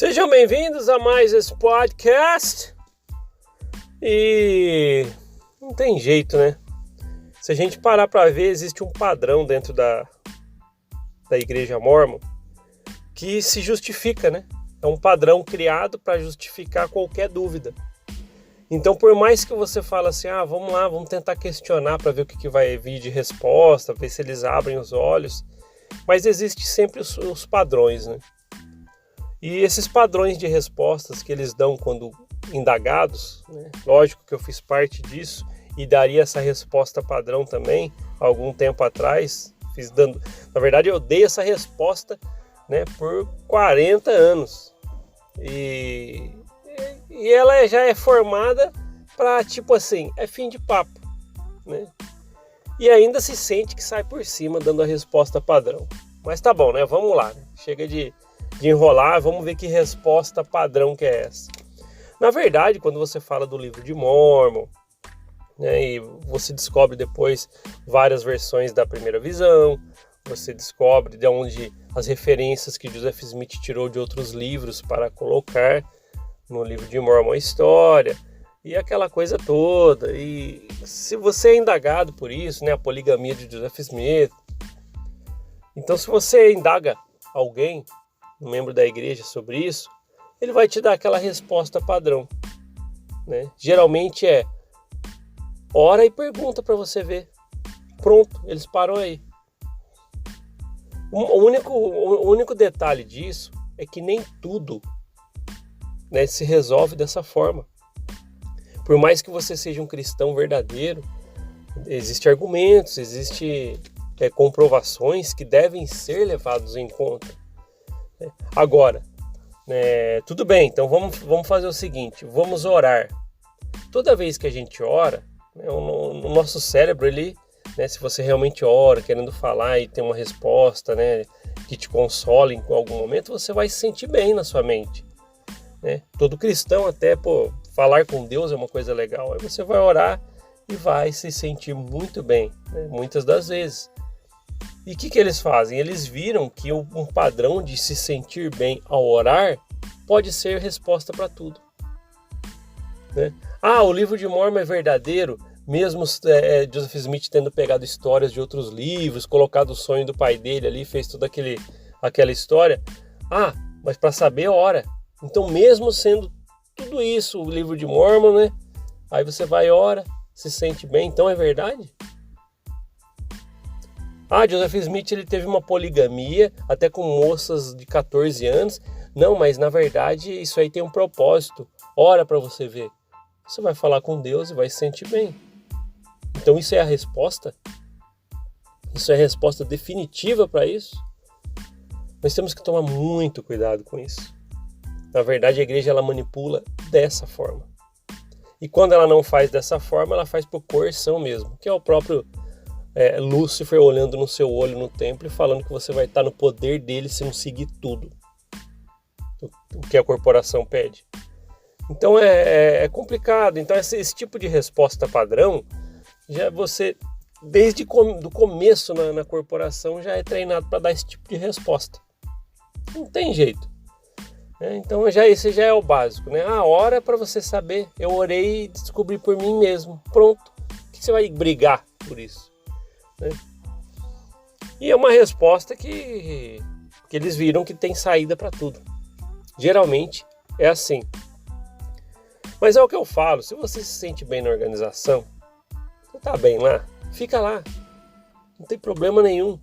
Sejam bem-vindos a mais esse podcast. E não tem jeito, né? Se a gente parar para ver, existe um padrão dentro da Igreja Mórmon que se justifica, né? É um padrão criado para justificar qualquer dúvida. Então, por mais que você fale assim, vamos lá, vamos tentar questionar para ver o que vai vir de resposta, ver se eles abrem os olhos, mas existe sempre os padrões, né? E esses padrões de respostas que eles dão quando indagados, né? Lógico que eu fiz parte disso e daria essa resposta padrão também, algum tempo atrás, na verdade eu dei essa resposta, né, por 40 anos. E ela já é formada para, tipo assim, é fim de papo, né? E ainda se sente que sai por cima dando a resposta padrão. Mas tá bom, né? Vamos lá, né? Chega de enrolar, vamos ver que resposta padrão que é essa. Na verdade, quando você fala do livro de Mórmon, né, e você descobre depois várias versões da primeira visão, você descobre de onde as referências que Joseph Smith tirou de outros livros para colocar no livro de Mórmon a história, e aquela coisa toda. E se você é indagado por isso, né, a poligamia de Joseph Smith, então se você indaga alguém, um membro da igreja, sobre isso, ele vai te dar aquela resposta padrão, né? Geralmente é ora e pergunta para você ver. Pronto, eles param aí. O único detalhe disso é que nem tudo, né, se resolve dessa forma. Por mais que você seja um cristão verdadeiro, existem argumentos, existem comprovações que devem ser levados em conta. Agora, tudo bem, então vamos fazer o seguinte, vamos orar. Toda vez que a gente ora, né, o nosso cérebro, ele, né, se você realmente ora, querendo falar e tem uma resposta, né, que te consola em algum momento, você vai se sentir bem na sua mente, né? Todo cristão até, falar com Deus é uma coisa legal. Aí você vai orar e vai se sentir muito bem, né, muitas das vezes. E o que eles fazem? Eles viram que um padrão de se sentir bem ao orar pode ser resposta para tudo, né? O livro de Mórmon é verdadeiro, mesmo Joseph Smith tendo pegado histórias de outros livros, colocado o sonho do pai dele ali, fez toda aquela história. Mas para saber, ora. Então, mesmo sendo tudo isso, o livro de Mórmon, né? Aí você vai, ora, se sente bem, então é verdade? Joseph Smith, ele teve uma poligamia, até com moças de 14 anos. Não, mas na verdade isso aí tem um propósito. Ora para você ver. Você vai falar com Deus e vai se sentir bem. Então isso é a resposta? Isso é a resposta definitiva para isso? Nós temos que tomar muito cuidado com isso. Na verdade, a igreja, ela manipula dessa forma. E quando ela não faz dessa forma, ela faz por coerção mesmo, que é o próprio Lúcifer olhando no seu olho no templo e falando que você vai estar no poder dele se não seguir tudo o que a corporação pede. Então é complicado. Então esse tipo de resposta padrão, já você, desde do começo na corporação, já é treinado para dar esse tipo de resposta. Não tem jeito. Então esse já é o básico, né? Ora é para você saber. Eu orei e descobri por mim mesmo. Pronto. Por que você vai brigar por isso? E é uma resposta que eles viram que tem saída para tudo. Geralmente é assim. Mas é o que eu falo, se você se sente bem na organização, você está bem lá, fica lá. Não tem problema nenhum.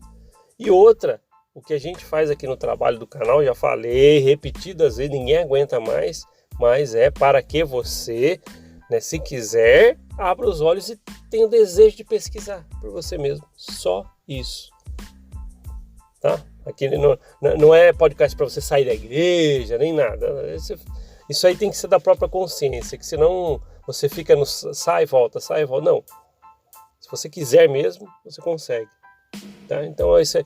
E outra, o que a gente faz aqui no trabalho do canal, já falei repetidas vezes, ninguém aguenta mais, mas é para que você, né, se quiser, abra os olhos e tenha o desejo de pesquisar por você mesmo. Só isso. Tá? Aqui não é podcast para você sair da igreja, nem nada. Isso aí tem que ser da própria consciência, que senão você fica no sai e volta. Não. Se você quiser mesmo, você consegue. Tá? Então esse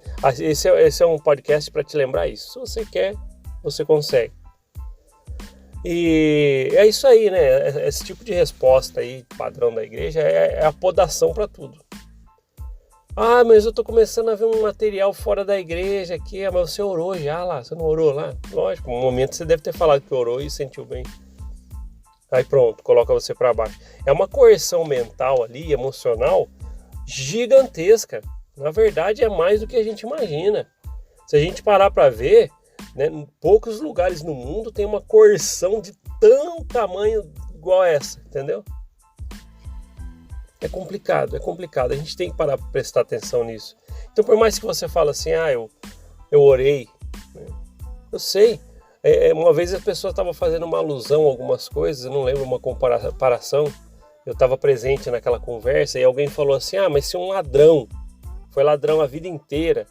é um podcast para te lembrar isso. Se você quer, você consegue. E é isso aí, né? Esse tipo de resposta aí, padrão da igreja, é a podação para tudo. Ah, mas eu tô começando a ver um material fora da igreja aqui. Ah, mas você orou já lá, você não orou lá? Lógico, no momento você deve ter falado que orou e sentiu bem. Aí pronto, coloca você para baixo. É uma coerção mental ali, emocional, gigantesca. Na verdade, é mais do que a gente imagina. Se a gente parar para ver, né, em poucos lugares no mundo tem uma coerção de tão tamanho igual essa, entendeu? É complicado, é complicado. A gente tem que parar para prestar atenção nisso. Então, por mais que você fale assim, eu orei, né? Eu sei. Uma vez a pessoa estava fazendo uma alusão a algumas coisas, eu não lembro uma comparação. Eu estava presente naquela conversa e alguém falou assim, mas se um ladrão foi ladrão a vida inteira,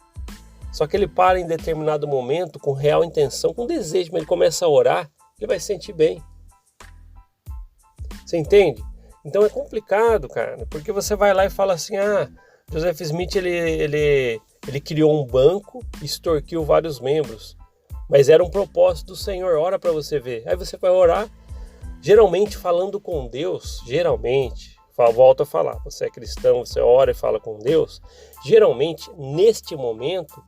só que ele para em determinado momento com real intenção, com desejo, mas ele começa a orar, ele vai se sentir bem. Você entende? Então é complicado, cara, porque você vai lá e fala assim, Joseph Smith ele criou um banco e extorquiu vários membros, mas era um propósito do Senhor, ora para você ver. Aí você vai orar, geralmente falando com Deus, volto a falar, você é cristão, você ora e fala com Deus, geralmente neste momento,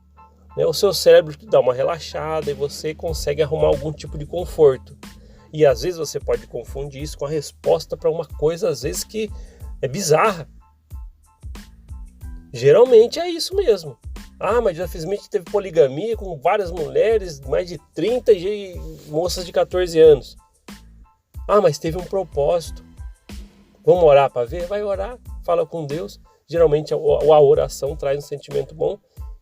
né, o seu cérebro dá uma relaxada e você consegue arrumar algum tipo de conforto. E às vezes você pode confundir isso com a resposta para uma coisa, às vezes, que é bizarra. Geralmente é isso mesmo. Mas Joseph Smith teve poligamia com várias mulheres, mais de 30 moças de 14 anos. Mas teve um propósito. Vamos orar para ver? Vai orar, fala com Deus. Geralmente a oração traz um sentimento bom.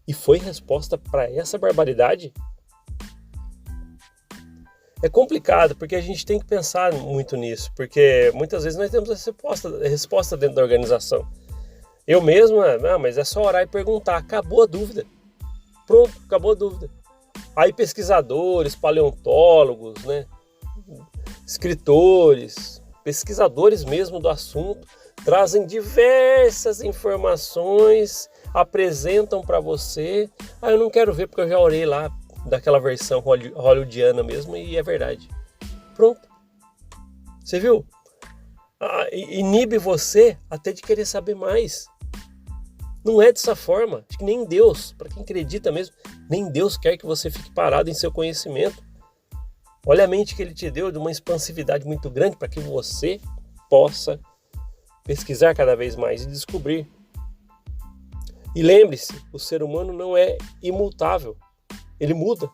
E foi resposta para essa barbaridade? É complicado, porque a gente tem que pensar muito nisso, porque muitas vezes nós temos essa resposta dentro da organização. Eu mesmo, mas é só orar e perguntar, acabou a dúvida. Pronto, acabou a dúvida. Aí pesquisadores, paleontólogos, né, escritores, pesquisadores mesmo do assunto, trazem diversas informações, apresentam para você. Eu não quero ver porque eu já orei lá, daquela versão hollywoodiana mesmo, e é verdade. Pronto. Você viu? Inibe você até de querer saber mais. Não é dessa forma. Acho que nem Deus, para quem acredita mesmo, nem Deus quer que você fique parado em seu conhecimento. Olha a mente que Ele te deu de uma expansividade muito grande para que você possa pesquisar cada vez mais e descobrir. E lembre-se, o ser humano não é imutável. Ele muda.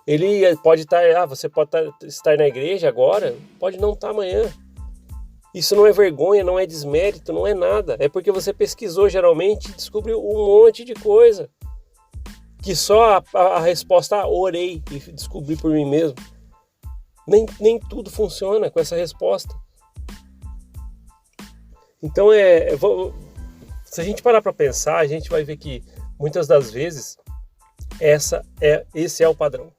Ele pode estar, você pode estar na igreja agora, pode não estar amanhã. Isso não é vergonha, não é desmérito, não é nada. É porque você pesquisou geralmente e descobriu um monte de coisa. Que só a resposta, orei e descobri por mim mesmo. Nem tudo funciona com essa resposta. Então, se a gente parar para pensar, a gente vai ver que muitas das vezes esse é o padrão.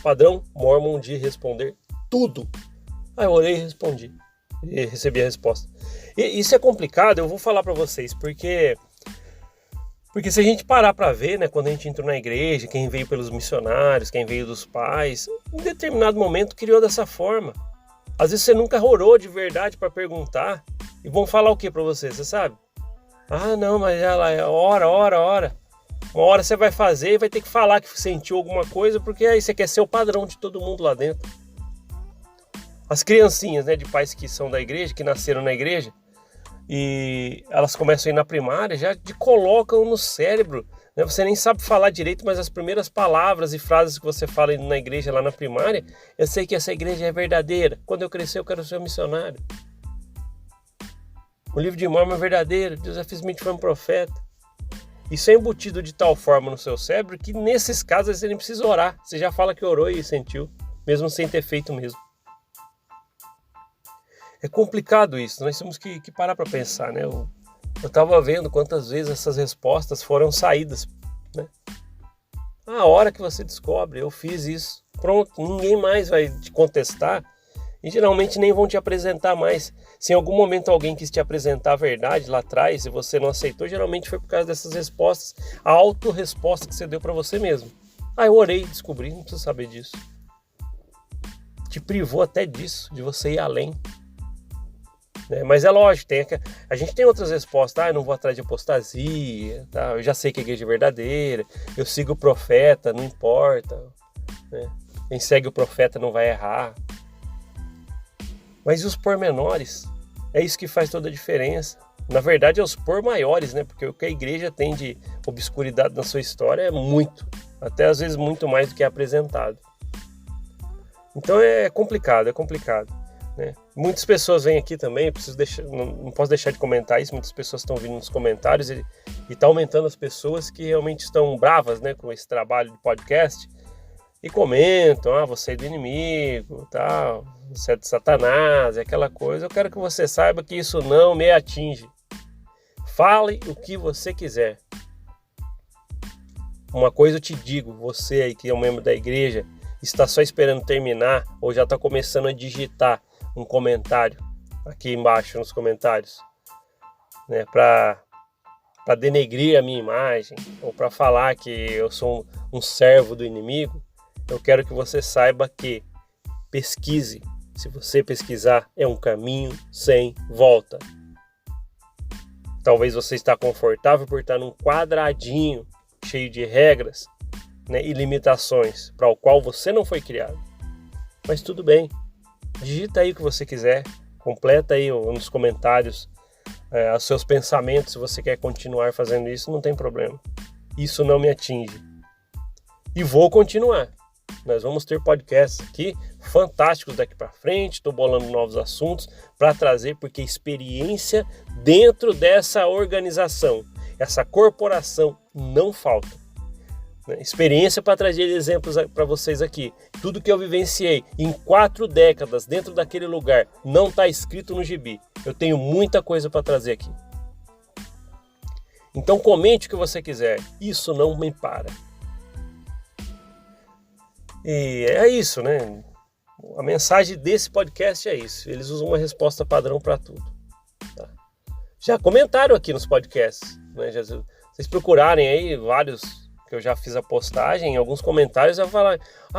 Padrão Mormon de responder tudo. Eu orei e respondi. E recebi a resposta. E isso é complicado, eu vou falar para vocês, porque se a gente parar para ver, né, quando a gente entrou na igreja, quem veio pelos missionários, quem veio dos pais, em determinado momento criou dessa forma. Às vezes você nunca orou de verdade para perguntar, e vão falar o que para você sabe? Não, mas ela é ora. Uma hora você vai fazer e vai ter que falar que sentiu alguma coisa, porque aí você quer ser o padrão de todo mundo lá dentro. As criancinhas, né, de pais que são da igreja, que nasceram na igreja, e elas começam a ir na primária, já te colocam no cérebro, né? Você nem sabe falar direito, mas as primeiras palavras e frases que você fala na igreja, lá na primária, eu sei que essa igreja é verdadeira. Quando eu crescer, eu quero ser um missionário. O livro de Mormon é verdadeiro, Joseph Smith foi um profeta. Isso é embutido de tal forma no seu cérebro que nesses casos você nem precisa orar. Você já fala que orou e sentiu, mesmo sem ter feito mesmo. É complicado isso, nós temos que parar para pensar, né? Eu estava vendo quantas vezes essas respostas foram saídas, né? A hora que você descobre, eu fiz isso, pronto, ninguém mais vai te contestar e geralmente nem vão te apresentar mais. Se em algum momento alguém quis te apresentar a verdade lá atrás e você não aceitou, geralmente foi por causa dessas respostas, a autorresposta que você deu para você mesmo. Eu orei e descobri, não preciso saber disso. Te privou até disso, de você ir além. né? Mas é lógico, a gente tem outras respostas. Eu não vou atrás de apostasia, tá? Eu já sei que a igreja é verdadeira, eu sigo o profeta, não importa, né? Quem segue o profeta não vai errar. Mas e os pormenores? É isso que faz toda a diferença. Na verdade, é os pormaiores, né? Porque o que a igreja tem de obscuridade na sua história é muito, até às vezes muito mais do que é apresentado. Então é complicado, né? Muitas pessoas vêm aqui também, não posso deixar de comentar isso, muitas pessoas estão vindo nos comentários e está aumentando as pessoas que realmente estão bravas, né, com esse trabalho de podcast e comentam, você é do inimigo, tal, você é de Satanás, é aquela coisa. Eu quero que você saiba que isso não me atinge. Fale o que você quiser. Uma coisa eu te digo, você aí que é um membro da igreja, está só esperando terminar ou já está começando a digitar um comentário aqui embaixo nos comentários, né, para denegrir a minha imagem ou para falar que eu sou um servo do inimigo, eu quero que você saiba que pesquise. Se você pesquisar, é um caminho sem volta. Talvez você está confortável por estar num quadradinho cheio de regras, né, e limitações para o qual você não foi criado. Mas tudo bem. Digita aí o que você quiser. Completa aí nos comentários os seus pensamentos. Se você quer continuar fazendo isso, não tem problema. Isso não me atinge. E vou continuar. Nós vamos ter podcasts aqui fantásticos daqui para frente. Estou bolando novos assuntos para trazer, porque experiência dentro dessa organização, essa corporação, não falta. Experiência para trazer exemplos para vocês aqui. Tudo que eu vivenciei em 4 décadas dentro daquele lugar não está escrito no gibi. Eu tenho muita coisa para trazer aqui. Então comente o que você quiser. Isso não me para. E é isso, né? A mensagem desse podcast é isso. Eles usam uma resposta padrão para tudo. Tá? Já comentaram aqui nos podcasts, né? Vocês procurarem aí vários que eu já fiz a postagem, em alguns comentários eu falar: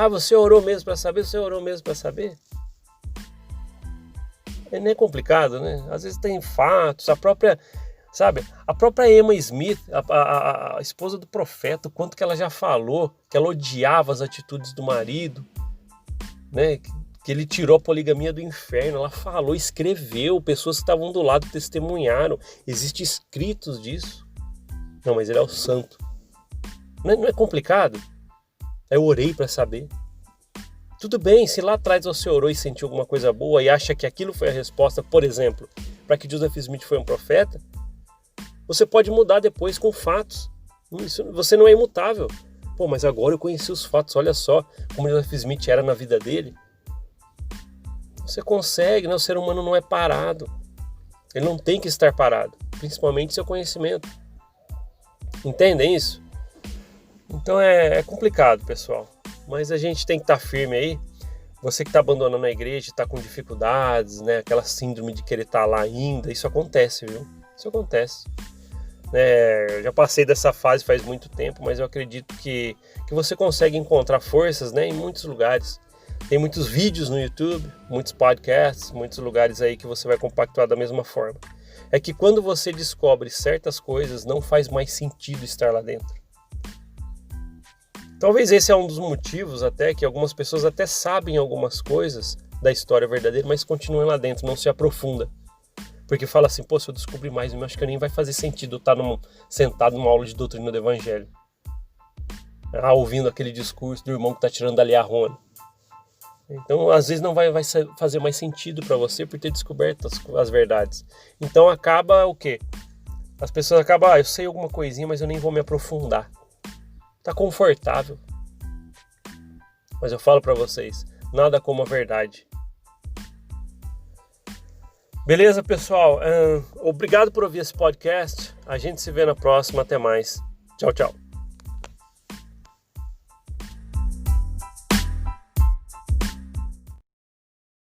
você orou mesmo para saber? Você orou mesmo para saber? Não é complicado, né? Às vezes tem fatos, a própria Emma Smith, a esposa do profeta, o quanto que ela já falou, que ela odiava as atitudes do marido, né? Que ele tirou a poligamia do inferno. Ela falou, escreveu, pessoas que estavam do lado testemunharam. Existem escritos disso. Não, mas ele é o santo. Não é complicado? Eu orei para saber. Tudo bem, se lá atrás você orou e sentiu alguma coisa boa e acha que aquilo foi a resposta, por exemplo, para que Joseph Smith foi um profeta, você pode mudar depois com fatos. Você não é imutável. Mas agora eu conheci os fatos, olha só como Joseph Smith era na vida dele. Você consegue, né? O ser humano não é parado. Ele não tem que estar parado, principalmente seu conhecimento. Entendem isso? Então é complicado, pessoal. Mas a gente tem que estar firme aí. Você que está abandonando a igreja, está com dificuldades, né? Aquela síndrome de querer estar lá ainda, isso acontece, viu? Isso acontece. Eu já passei dessa fase faz muito tempo, mas eu acredito que você consegue encontrar forças, né, em muitos lugares. Tem muitos vídeos no YouTube, muitos podcasts, muitos lugares aí que você vai compactuar da mesma forma. É que quando você descobre certas coisas, não faz mais sentido estar lá dentro. Talvez esse é um dos motivos até que algumas pessoas até sabem algumas coisas da história verdadeira, mas continuam lá dentro, não se aprofunda. Porque fala assim, se eu descobrir mais, eu acho que nem vai fazer sentido estar sentado numa aula de doutrina do Evangelho. Ouvindo aquele discurso do irmão que está tirando ali a Rona. Então, às vezes não vai fazer mais sentido para você por ter descoberto as verdades. Então acaba o quê? As pessoas acabam, eu sei alguma coisinha, mas eu nem vou me aprofundar. Tá confortável. Mas eu falo para vocês, nada como a verdade. Beleza, pessoal? Obrigado por ouvir esse podcast. A gente se vê na próxima. Até mais. Tchau, tchau.